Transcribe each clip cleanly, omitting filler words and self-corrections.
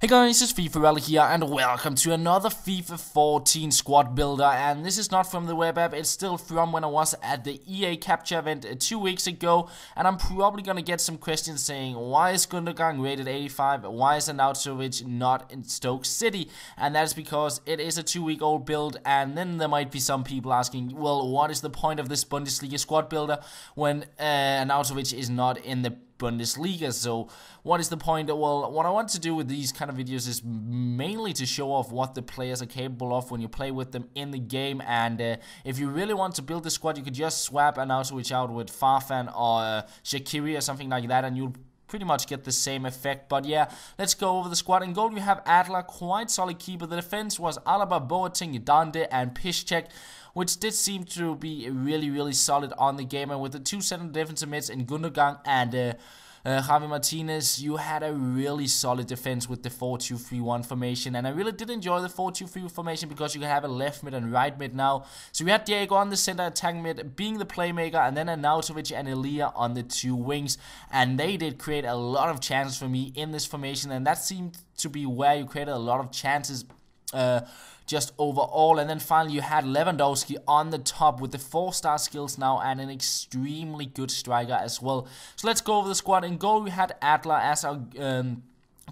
Hey guys, it's FifaRalle here and welcome to another FIFA 14 squad builder, and this is not from the web app, it's still from when I was at the EA capture event 2 weeks ago, and I'm probably gonna get some questions saying why is Gundogan rated 85, why is Eto'o not in Stoke City, and that's because it is a 2-week-old build, and then there might be some people asking, well, what is the point of this Bundesliga squad builder when Eto'o is not in the Bundesliga? So what is the point? Well, what I want to do with these kind of videos is mainly to show off what the players are capable of when you play with them in the game, and if you really want to build a squad, you could just swap an out with Farfan or Shaqiri or something like that, and you'll pretty much get the same effect. But yeah, let's go over the squad. In goal we have Adler, quite solid keeper. The defense was Alaba, Boateng, Dande and Piszczek, which did seem to be really solid on the game. And with the two center defensive mids in Gundogan and Javi Martinez, you had a really solid defense with the 4-2-3-1 formation, and I really did enjoy the 4-2-3 formation because you can have a left mid and right mid now. So we had Diego on the center attack mid, being the playmaker, and then Eto'o and Elia on the two wings, and they did create a lot of chances for me in this formation, and that seemed to be where you created a lot of chances just overall. And then finally you had Lewandowski on the top with the 4-star skills now and an extremely good striker as well. So let's go over the squad. In goal we had Adler as our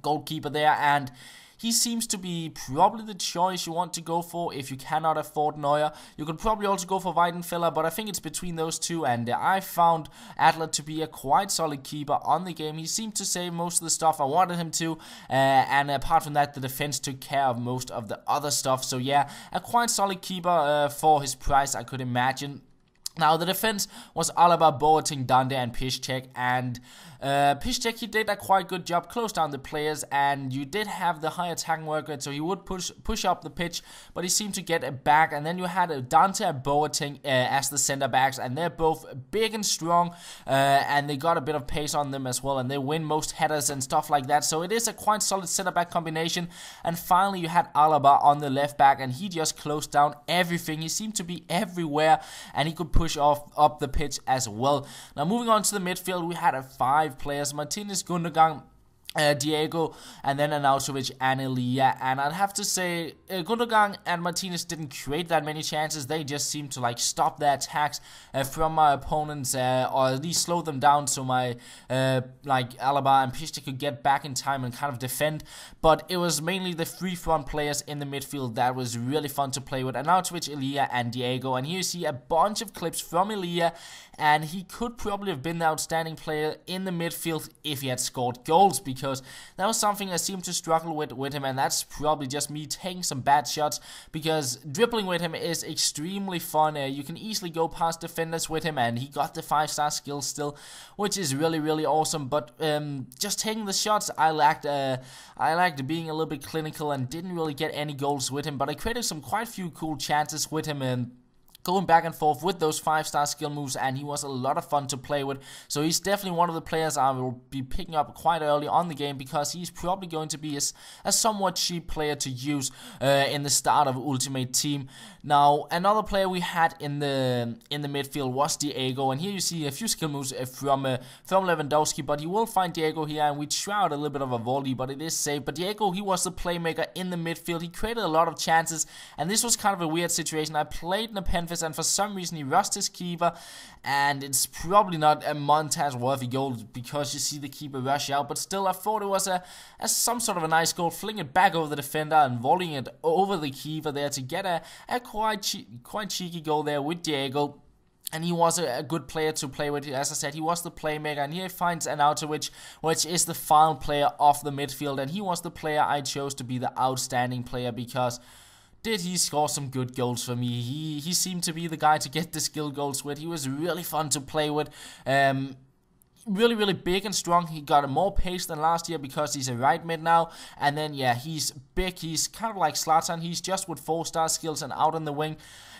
goalkeeper there, and he seems to be probably the choice you want to go for if you cannot afford Neuer. You could probably also go for Weidenfeller, but I think it's between those two, and I found Adler to be a quite solid keeper on the game. He seemed to save most of the stuff I wanted him to, and apart from that, the defense took care of most of the other stuff. So yeah, a quite solid keeper for his price, I could imagine. Now, the defense was Alaba, Boateng, Dande and Piszczek, and Piszczek, he did a quite good job, closed down the players, and you did have the high attacking work rate, so he would push up the pitch, but he seemed to get it back. And then you had Dante and Boateng as the center backs, and they're both big and strong, and they got a bit of pace on them as well, and they win most headers and stuff like that, so it is a quite solid center back combination. And finally you had Alaba on the left back, and he just closed down everything. He seemed to be everywhere, and he could push up the pitch as well. Now moving on to the midfield, we had 5 players: Martinez, Gundogan, Diego, and then Eto'o and Elia. And I'd have to say Gundogan and Martinez didn't create that many chances. They just seemed to like stop their attacks from my opponents, or at least slow them down, so my like Alaba and Piszczek could get back in time and kind of defend. But it was mainly the 3 front players in the midfield that was really fun to play with: Eto'o, Elia and Diego. And here you see a bunch of clips from Elia, and he could probably have been the outstanding player in the midfield if he had scored goals, because that was something I seemed to struggle with him, and that's probably just me taking some bad shots, because dribbling with him is extremely fun. You can easily go past defenders with him, and he got the 5-star skills still, which is really awesome. But just taking the shots, I lacked being a little bit clinical and didn't really get any goals with him, but I created quite few cool chances with him, and going back and forth with those 5-star skill moves, and he was a lot of fun to play with. So he's definitely one of the players I will be picking up quite early on the game, because he's probably going to be a somewhat cheap player to use in the start of Ultimate Team. Now, another player we had in the midfield was Diego, and here you see a few skill moves from Lewandowski, but you will find Diego here, and we try out a little bit of a volley, but it is safe. But Diego, he was the playmaker in the midfield. He created a lot of chances, and this was kind of a weird situation. I played Nepenthes, and for some reason he rushed his keeper, and it's probably not a montage worthy goal because you see the keeper rush out, but still I thought it was some sort of a nice goal, fling it back over the defender and volleying it over the keeper there to get a quite cheeky goal there with Diego. And he was a good player to play with. As I said, he was the playmaker, and here he finds Eto'o, which is the final player of the midfield, and he was the player I chose to be the outstanding player, because did he score some good goals for me. He seemed to be the guy to get the skill goals with. He was really fun to play with. Really big and strong. He got more pace than last year because he's a right mid now. And then yeah, he's big. He's kind of like Zlatan. He's just with 4-star skills and out on the wing.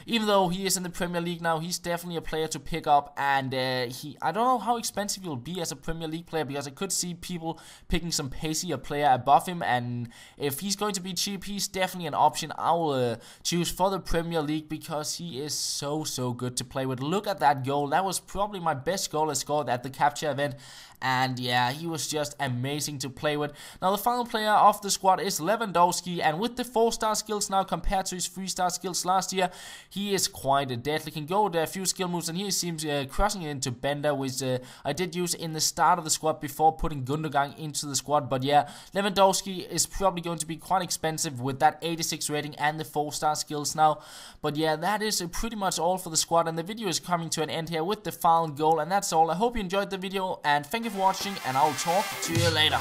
Even though he is in the Premier League now, he's definitely a player to pick up, and I don't know how expensive he'll be as a Premier League player, because I could see people picking some pacier player above him, and if he's going to be cheap, he's definitely an option I will choose for the Premier League, because he is so good to play with. Look at that goal. That was probably my best goal I scored at the capture event. And yeah, he was just amazing to play with. Now the final player of the squad is Lewandowski, and with the 4-star skills now compared to his 3-star skills last year, he is quite deadly. Can go with a few skill moves, and here he seems crossing it into Bender, which I did use in the start of the squad before putting Gundogan into the squad. But yeah, Lewandowski is probably going to be quite expensive with that 86 rating and the 4-star skills now. But yeah, that is pretty much all for the squad, and the video is coming to an end here with the final goal, and that's all. I hope you enjoyed the video, and thank you for watching, and I'll talk to you later.